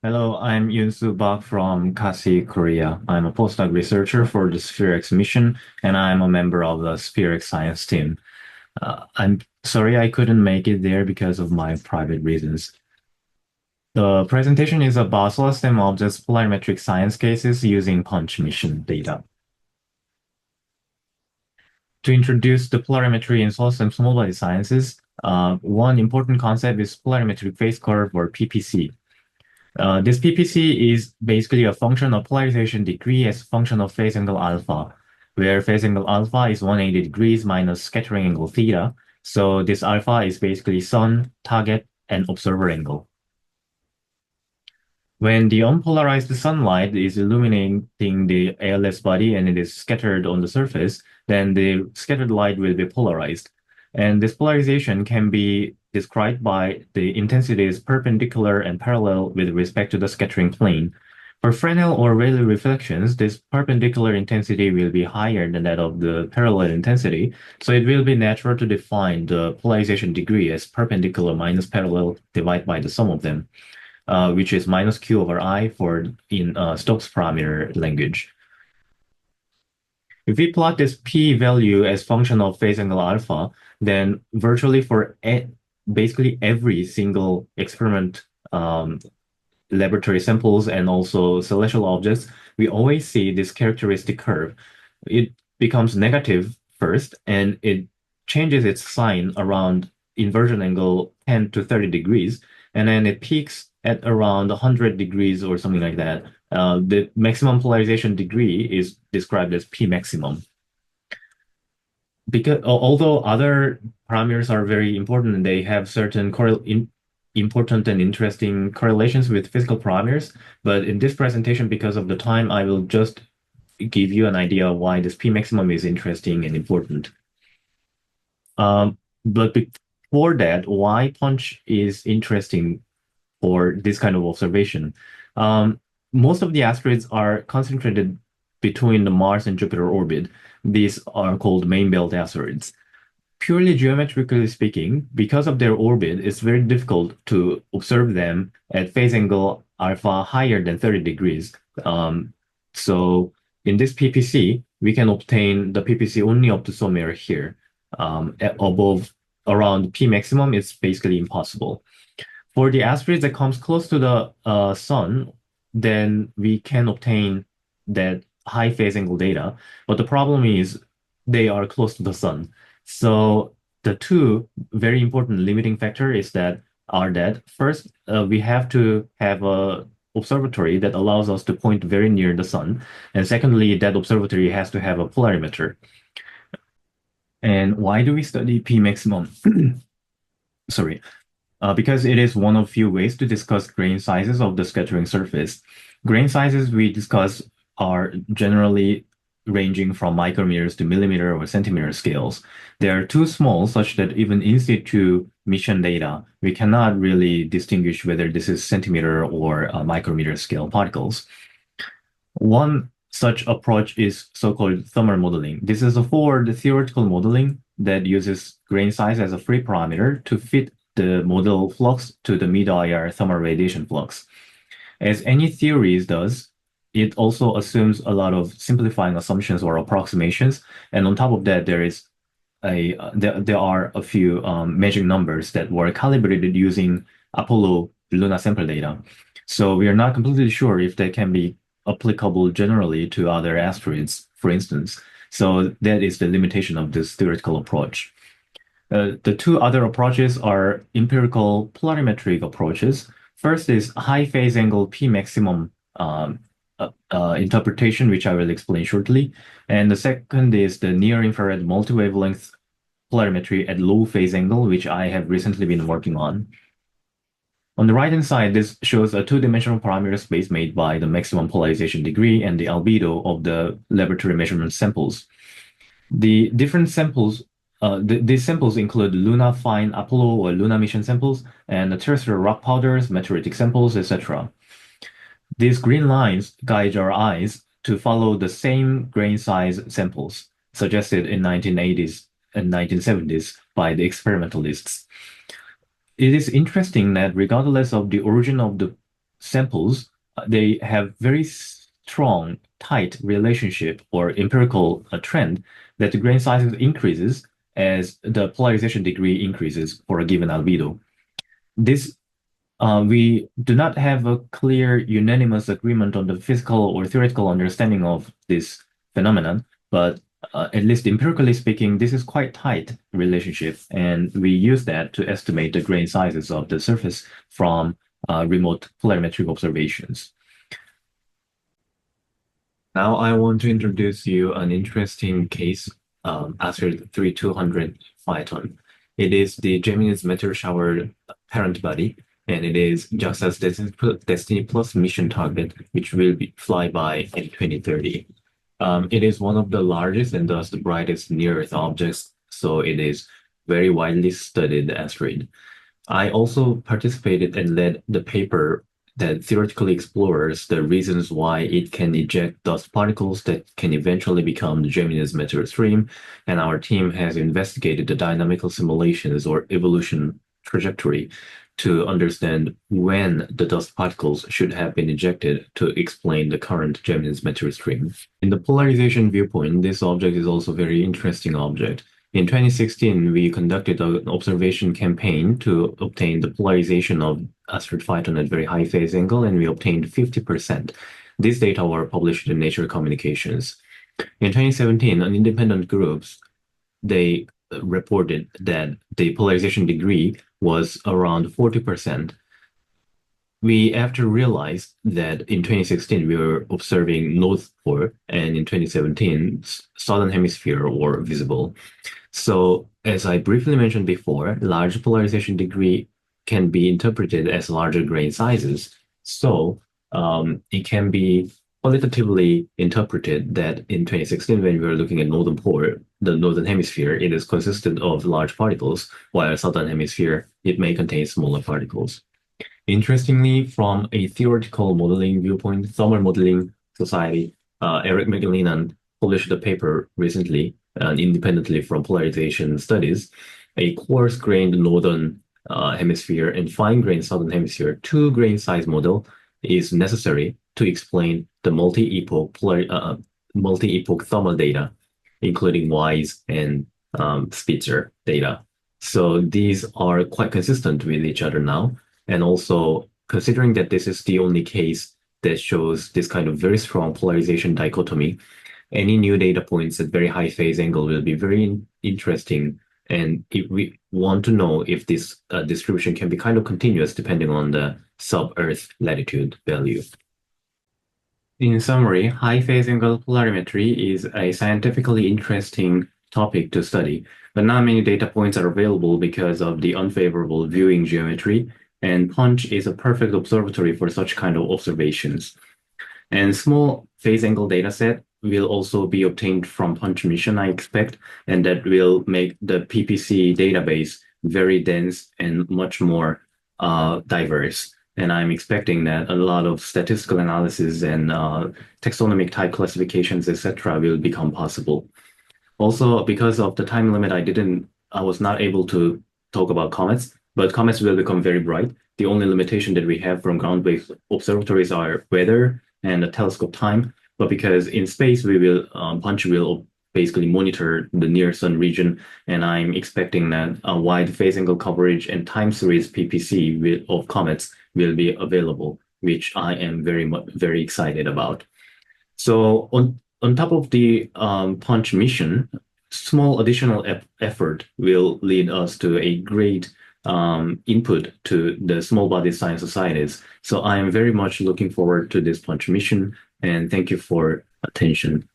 Hello, I'm Yoonsoo from Kasi, Korea. I'm a postdoc researcher for the SphereX mission, and I'm a member of the SphereX science team. I'm sorry I couldn't make it there because of my private reasons. The presentation is about solar system objects polarimetric science cases using PUNCH mission data. To introduce the polarimetry in solar system small body sciences, one important concept is polarimetric phase curve, or PPC. This PPC is basically a function of polarization degree as a function of phase angle alpha, where phase angle alpha is 180 degrees minus scattering angle theta. So this alpha is basically sun, target, and observer angle. When the unpolarized sunlight is illuminating the ALS body and it is scattered on the surface, then the scattered light will be polarized. And this polarization can be described by the intensity is perpendicular and parallel with respect to the scattering plane. For Fresnel or Rayleigh reflections, this perpendicular intensity will be higher than that of the parallel intensity, so it will be natural to define the polarization degree as perpendicular minus parallel divided by the sum of them, which is minus q over I for in Stokes parameter language. If we plot this p-value as function of phase angle alpha, then virtually for basically every single experiment, laboratory samples and also celestial objects, we always see this characteristic curve. It becomes negative first, and it changes its sign around inversion angle 10 to 30 degrees, and then it peaks at around 100 degrees or something like that. The maximum polarization degree is described as P maximum. Because although other parameters are very important, they have certain important and interesting correlations with physical parameters. But in this presentation, because of the time, I will just give you an idea of why this P maximum is interesting and important. But before that, why punch is interesting for this kind of observation. Most of the asteroids are concentrated between the Mars and Jupiter orbit. These are called main belt asteroids. Purely geometrically speaking, because of their orbit, it's very difficult to observe them at phase angle alpha higher than 30 degrees. So in this PPC, we can obtain the PPC only up to somewhere here. Above around P maximum, it's basically impossible. For the asteroids that comes close to the sun, then we can obtain that high phase angle data. But the problem is they are close to the sun. So the two very important limiting factor is that first, we have to have a observatory that allows us to point very near the sun. And secondly, that observatory has to have a polarimeter. And why do we study P maximum? Sorry. Because it is one of few ways to discuss grain sizes of the scattering surface. Grain sizes we discuss are generally ranging from micrometers to millimeter or centimeter scales. They are too small such that even in situ mission data, we cannot really distinguish whether this is centimeter or micrometer scale particles. One such approach is so-called thermal modeling. This is a forward theoretical modeling that uses grain size as a free parameter to fit the model flux to the mid-IR thermal radiation flux. As any theories does, it also assumes a lot of simplifying assumptions or approximations, and on top of that, there are a few magic numbers that were calibrated using Apollo lunar sample data. So we are not completely sure if they can be applicable generally to other asteroids, for instance. So that is the limitation of this theoretical approach. The two other approaches are empirical polarimetric approaches. First is high phase angle P maximum interpretation, which I will explain shortly. And the second is the near infrared multi-wavelength polarimetry at low phase angle, which I have recently been working on. On the right-hand side, this shows a two-dimensional parameter space made by the maximum polarization degree and the albedo of the laboratory measurement samples. The different samples these samples include Luna fine Apollo or Luna mission samples and the terrestrial rock powders, meteoritic samples, etc. These green lines guide our eyes to follow the same grain size samples suggested in 1980s and 1970s by the experimentalists. It is interesting that regardless of the origin of the samples, they have very strong, tight relationship or empirical trend that the grain size increases as the polarization degree increases for a given albedo. This we do not have a clear unanimous agreement on the physical or theoretical understanding of this phenomenon, but at least empirically speaking, this is quite tight relationship, and we use that to estimate the grain sizes of the surface from remote polarimetric observations. Now I want to introduce you an interesting case, Asteroid 3200 Phaeton. It is the Gemini's meteor shower parent body, and it is JAXA's Destiny Plus mission target, which will fly by in 2030. It is one of the largest and thus the brightest near-Earth objects, so it is very widely studied asteroid. I also participated and led the paper that theoretically explores the reasons why it can eject dust particles that can eventually become the Gemini's meteor stream, and our team has investigated the dynamical simulations or evolution trajectory to understand when the dust particles should have been ejected to explain the current Gemini's meteor stream. In the polarization viewpoint, this object is also a very interesting object. In 2016, we conducted an observation campaign to obtain the polarization of asteroid Phaeton at very high phase angle, and we obtained 50%. These data were published in Nature Communications. In 2017, an independent group, they reported that the polarization degree was around 40%. We after realized that in 2016 we were observing North Pole, and in 2017 Southern Hemisphere were visible. So as I briefly mentioned before, large polarization degree can be interpreted as larger grain sizes. So it can be qualitatively interpreted that in 2016, when we were looking at Northern Pole, the Northern Hemisphere, it is consistent of large particles, while Southern Hemisphere, it may contain smaller particles. Interestingly, from a theoretical modeling viewpoint, Thermal Modeling Society, Eric McLennan published a paper recently, independently from polarization studies, a coarse-grained northern hemisphere and fine-grained southern hemisphere two-grain size model is necessary to explain the multi-epoch thermal data, including WISE and Spitzer data. So these are quite consistent with each other now. And also, considering that this is the only case that shows this kind of very strong polarization dichotomy, any new data points at very high phase angle will be very interesting. And if we want to know if this distribution can be kind of continuous depending on the sub-Earth latitude value. In summary, high phase angle polarimetry is a scientifically interesting topic to study, but not many data points are available because of the unfavorable viewing geometry, and PUNCH is a perfect observatory for such kind of observations. And small phase angle dataset will also be obtained from PUNCH mission, I expect, and that will make the PPC database very dense and much more diverse. And I'm expecting that a lot of statistical analysis and taxonomic type classifications, etc., will become possible. Also, because of the time limit, I was not able to talk about comets, but comets will become very bright. The only limitation that we have from ground-based observatories are weather and the telescope time. But because in space, we will PUNCH will basically monitor the near sun region, and I'm expecting that a wide phase angle coverage and time series PPC of comets will be available, which I am very excited about. So on top of the PUNCH mission, small additional effort will lead us to a great input to the small body science societies. So I am very much looking forward to this PUNCH mission, and thank you for attention.